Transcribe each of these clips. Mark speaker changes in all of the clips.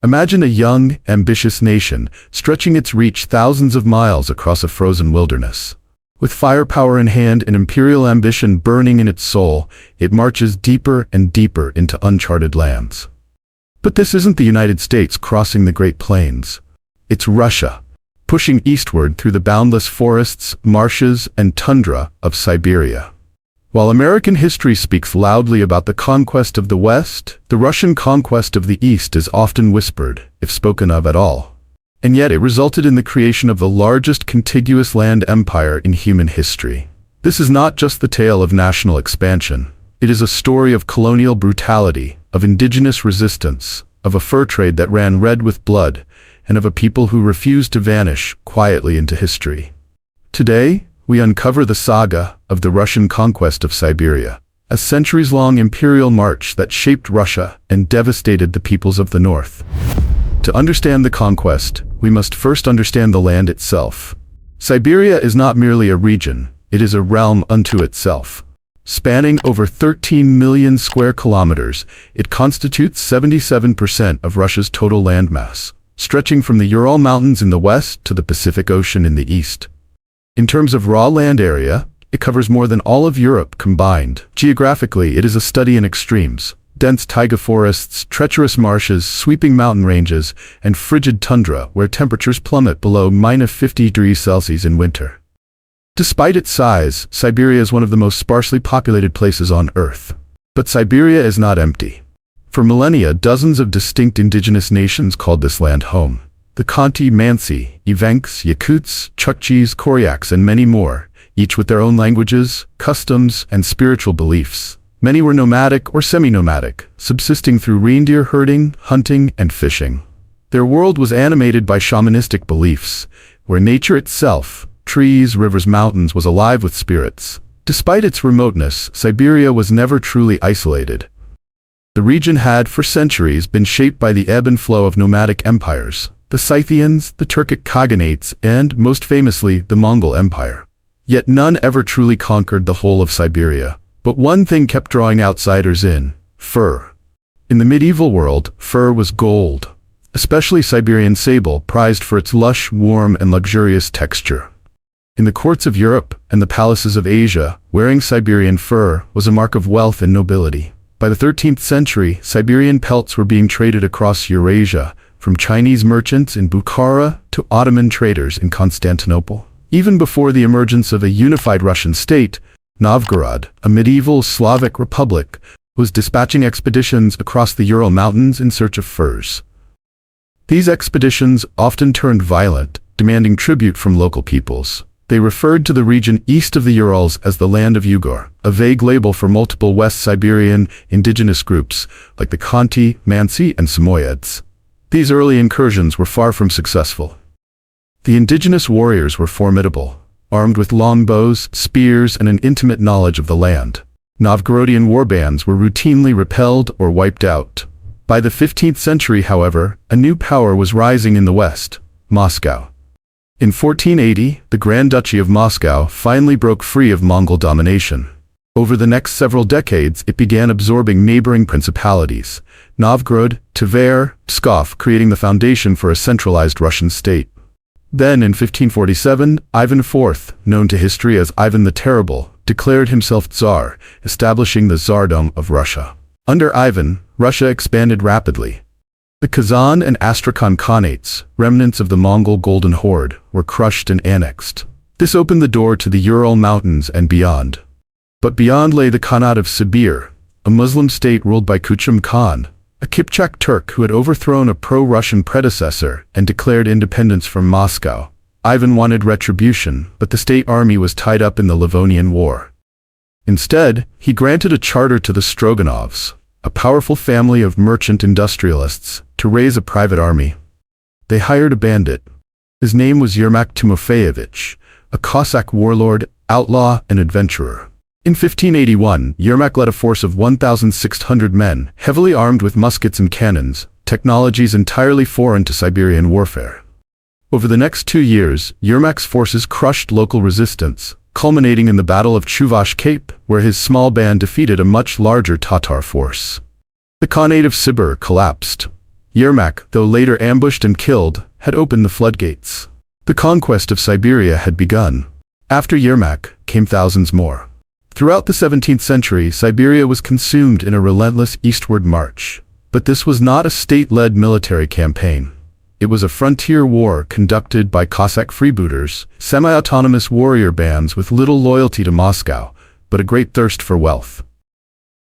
Speaker 1: Imagine a young, ambitious nation stretching its reach thousands of miles across a frozen wilderness. With firepower in hand and imperial ambition burning in its soul, it marches deeper and deeper into uncharted lands. But this isn't the United States crossing the Great Plains. It's Russia, pushing eastward through the boundless forests, marshes, and tundra of Siberia. While American history speaks loudly about the conquest of the West, the Russian conquest of the East is often whispered, if spoken of at all. And yet it resulted in the creation of the largest contiguous land empire in human history. This is not just the tale of national expansion. It is a story of colonial brutality, of indigenous resistance, of a fur trade that ran red with blood, and of a people who refused to vanish quietly into history. Today, we uncover the saga of the Russian conquest of Siberia, a centuries-long imperial march that shaped Russia and devastated the peoples of the north. To understand the conquest, we must first understand the land itself. Siberia is not merely a region, it is a realm unto itself. Spanning over 13 million square kilometers, it constitutes 77% of Russia's total landmass, stretching from the Ural Mountains in the west to the Pacific Ocean in the east. In terms of raw land area, it covers more than all of Europe combined. Geographically, it is a study in extremes: dense taiga forests, treacherous marshes, sweeping mountain ranges, and frigid tundra where temperatures plummet below -50°C in winter. Despite its size, Siberia is one of the most sparsely populated places on Earth. But Siberia is not empty. For millennia, dozens of distinct indigenous nations called this land home. The Khanty, Mansi, Evenks, Yakuts, Chukchis, Koryaks, and many more, each with their own languages, customs, and spiritual beliefs. Many were nomadic or semi-nomadic, subsisting through reindeer herding, hunting, and fishing. Their world was animated by shamanistic beliefs, where nature itself, trees, rivers, mountains, was alive with spirits. Despite its remoteness, Siberia was never truly isolated. The region had, for centuries, been shaped by the ebb and flow of nomadic empires: the Scythians, the Turkic Khaganates, and, most famously, the Mongol Empire. Yet none ever truly conquered the whole of Siberia. But one thing kept drawing outsiders in: fur. In the medieval world, fur was gold, especially Siberian sable, prized for its lush, warm, and luxurious texture. In the courts of Europe and the palaces of Asia, wearing Siberian fur was a mark of wealth and nobility. By the 13th century, Siberian pelts were being traded across Eurasia, from Chinese merchants in Bukhara to Ottoman traders in Constantinople. Even before the emergence of a unified Russian state, Novgorod, a medieval Slavic republic, was dispatching expeditions across the Ural Mountains in search of furs. These expeditions often turned violent, demanding tribute from local peoples. They referred to the region east of the Urals as the Land of Ugur, a vague label for multiple West Siberian indigenous groups like the Khanty, Mansi, and Samoyeds. These early incursions were far from successful. The indigenous warriors were formidable, armed with long bows, spears, and an intimate knowledge of the land. Novgorodian warbands were routinely repelled or wiped out. By the 15th century, however, a new power was rising in the west: Moscow. In 1480, the Grand Duchy of Moscow finally broke free of Mongol domination. Over the next several decades, it began absorbing neighboring principalities: Novgorod, Tver, Pskov, creating the foundation for a centralized Russian state. Then, in 1547, Ivan IV, known to history as Ivan the Terrible, declared himself Tsar, establishing the Tsardom of Russia. Under Ivan, Russia expanded rapidly. The Kazan and Astrakhan Khanates, remnants of the Mongol Golden Horde, were crushed and annexed. This opened the door to the Ural Mountains and beyond. But beyond lay the Khanate of Sibir, a Muslim state ruled by Kuchum Khan, a Kipchak Turk who had overthrown a pro-Russian predecessor and declared independence from Moscow. Ivan wanted retribution, but the state army was tied up in the Livonian War. Instead, he granted a charter to the Stroganovs, a powerful family of merchant industrialists, to raise a private army. They hired a bandit. His name was Yermak Timofeyevich, a Cossack warlord, outlaw, and adventurer. In 1581, Yermak led a force of 1,600 men, heavily armed with muskets and cannons, technologies entirely foreign to Siberian warfare. Over the next 2 years, Yermak's forces crushed local resistance, culminating in the Battle of Chuvash Cape, where his small band defeated a much larger Tatar force. The Khanate of Sibir collapsed. Yermak, though later ambushed and killed, had opened the floodgates. The conquest of Siberia had begun. After Yermak came thousands more. Throughout the 17th century, Siberia was consumed in a relentless eastward march. But this was not a state-led military campaign. It was a frontier war conducted by Cossack freebooters, semi-autonomous warrior bands with little loyalty to Moscow, but a great thirst for wealth.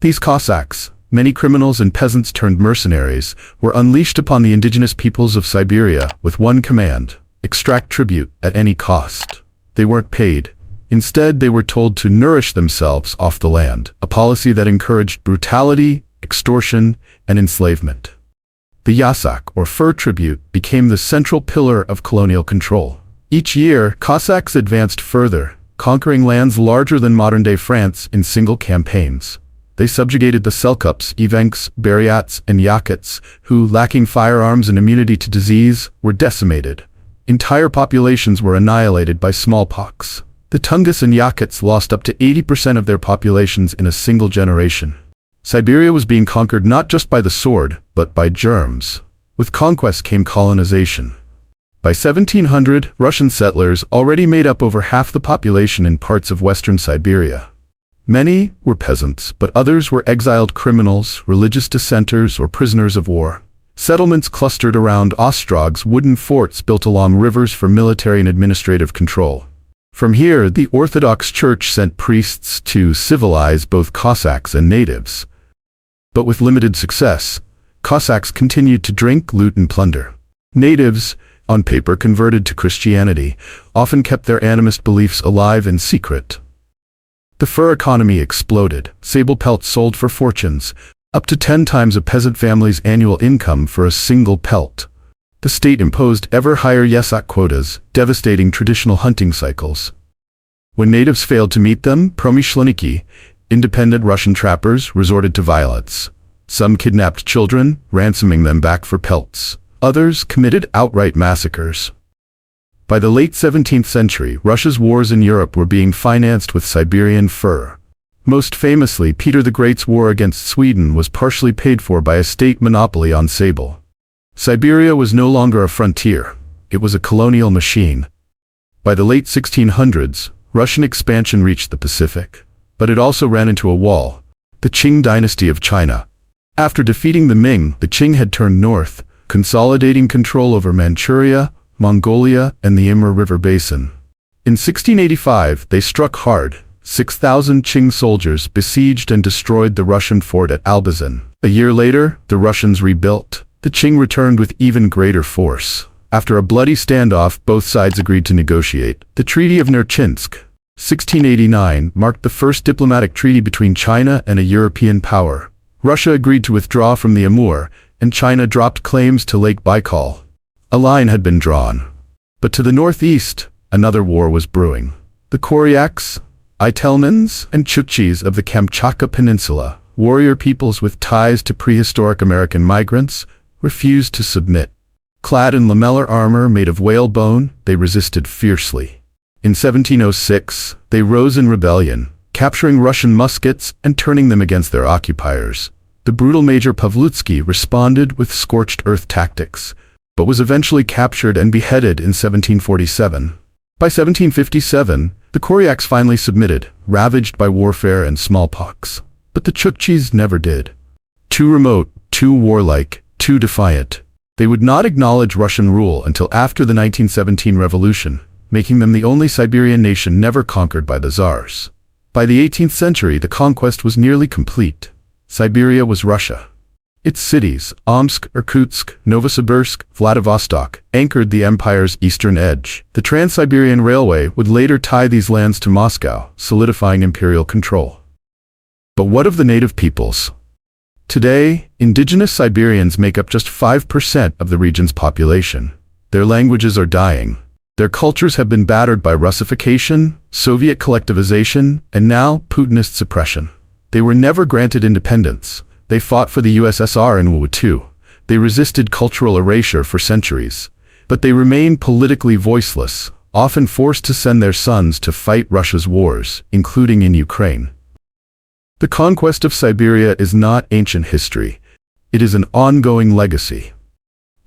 Speaker 1: These Cossacks, many criminals and peasants turned mercenaries, were unleashed upon the indigenous peoples of Siberia with one command: extract tribute at any cost. They weren't paid. Instead, they were told to nourish themselves off the land, a policy that encouraged brutality, extortion, and enslavement. The yasak, or fur tribute, became the central pillar of colonial control. Each year, Cossacks advanced further, conquering lands larger than modern-day France in single campaigns. They subjugated the Selkups, Evenks, Buryats, and Yakuts, who, lacking firearms and immunity to disease, were decimated. Entire populations were annihilated by smallpox. The Tungus and Yakuts lost up to 80% of their populations in a single generation. Siberia was being conquered not just by the sword, but by germs. With conquest came colonization. By 1700, Russian settlers already made up over half the population in parts of western Siberia. Many were peasants, but others were exiled criminals, religious dissenters, or prisoners of war. Settlements clustered around ostrogs, wooden forts built along rivers for military and administrative control. From here, the Orthodox Church sent priests to civilize both Cossacks and natives. But with limited success, Cossacks continued to drink, loot, and plunder. Natives, on paper converted to Christianity, often kept their animist beliefs alive in secret. The fur economy exploded. Sable pelts sold for fortunes, up to 10 times a peasant family's annual income for a single pelt. The state imposed ever higher yasak quotas, devastating traditional hunting cycles. When natives failed to meet them, promyshleniki, independent Russian trappers, resorted to violence. Some kidnapped children, ransoming them back for pelts. Others committed outright massacres. By the late 17th century, Russia's wars in Europe were being financed with Siberian fur. Most famously, Peter the Great's war against Sweden was partially paid for by a state monopoly on sable. Siberia was no longer a frontier. It was a colonial machine. By the late 1600s, Russian expansion reached the Pacific. But it also ran into a wall: the Qing dynasty of China. After defeating the Ming, the Qing had turned north, consolidating control over Manchuria, Mongolia, and the Imur River basin. In 1685, they struck hard. 6,000 Qing soldiers besieged and destroyed the Russian fort at Albazin. A year later, the Russians rebuilt. The Qing returned with even greater force. After a bloody standoff, both sides agreed to negotiate. The Treaty of Nerchinsk, 1689, marked the first diplomatic treaty between China and a European power. Russia agreed to withdraw from the Amur, and China dropped claims to Lake Baikal. A line had been drawn. But to the northeast, another war was brewing. The Koryaks, Itelmens, and Chukchis of the Kamchatka Peninsula, warrior peoples with ties to prehistoric American migrants, refused to submit. Clad in lamellar armor made of whalebone, they resisted fiercely. In 1706, they rose in rebellion, capturing Russian muskets and turning them against their occupiers. The brutal Major Pavlutsky responded with scorched earth tactics, but was eventually captured and beheaded in 1747. By 1757, the Koryaks finally submitted, ravaged by warfare and smallpox. But the Chukchis never did. Too remote, too warlike, too defiant. They would not acknowledge Russian rule until after the 1917 revolution, making them the only Siberian nation never conquered by the Tsars. By the 18th century, the conquest was nearly complete. Siberia was Russia. Its cities, Omsk, Irkutsk, Novosibirsk, Vladivostok, anchored the empire's eastern edge. The Trans-Siberian Railway would later tie these lands to Moscow, solidifying imperial control. But what of the native peoples? Today, indigenous Siberians make up just 5% of the region's population. Their languages are dying. Their cultures have been battered by Russification, Soviet collectivization, and now Putinist suppression. They were never granted independence. They fought for the USSR in World War II. They resisted cultural erasure for centuries. But they remain politically voiceless, often forced to send their sons to fight Russia's wars, including in Ukraine. The conquest of Siberia is not ancient history. It is an ongoing legacy.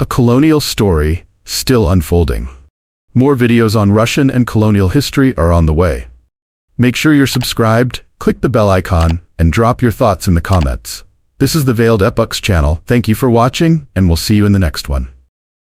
Speaker 1: A colonial story, still unfolding. More videos on Russian and colonial history are on the way. Make sure you're subscribed, click the bell icon, and drop your thoughts in the comments. This is the Veiled Epochs channel. Thank you for watching, and we'll see you in the next one.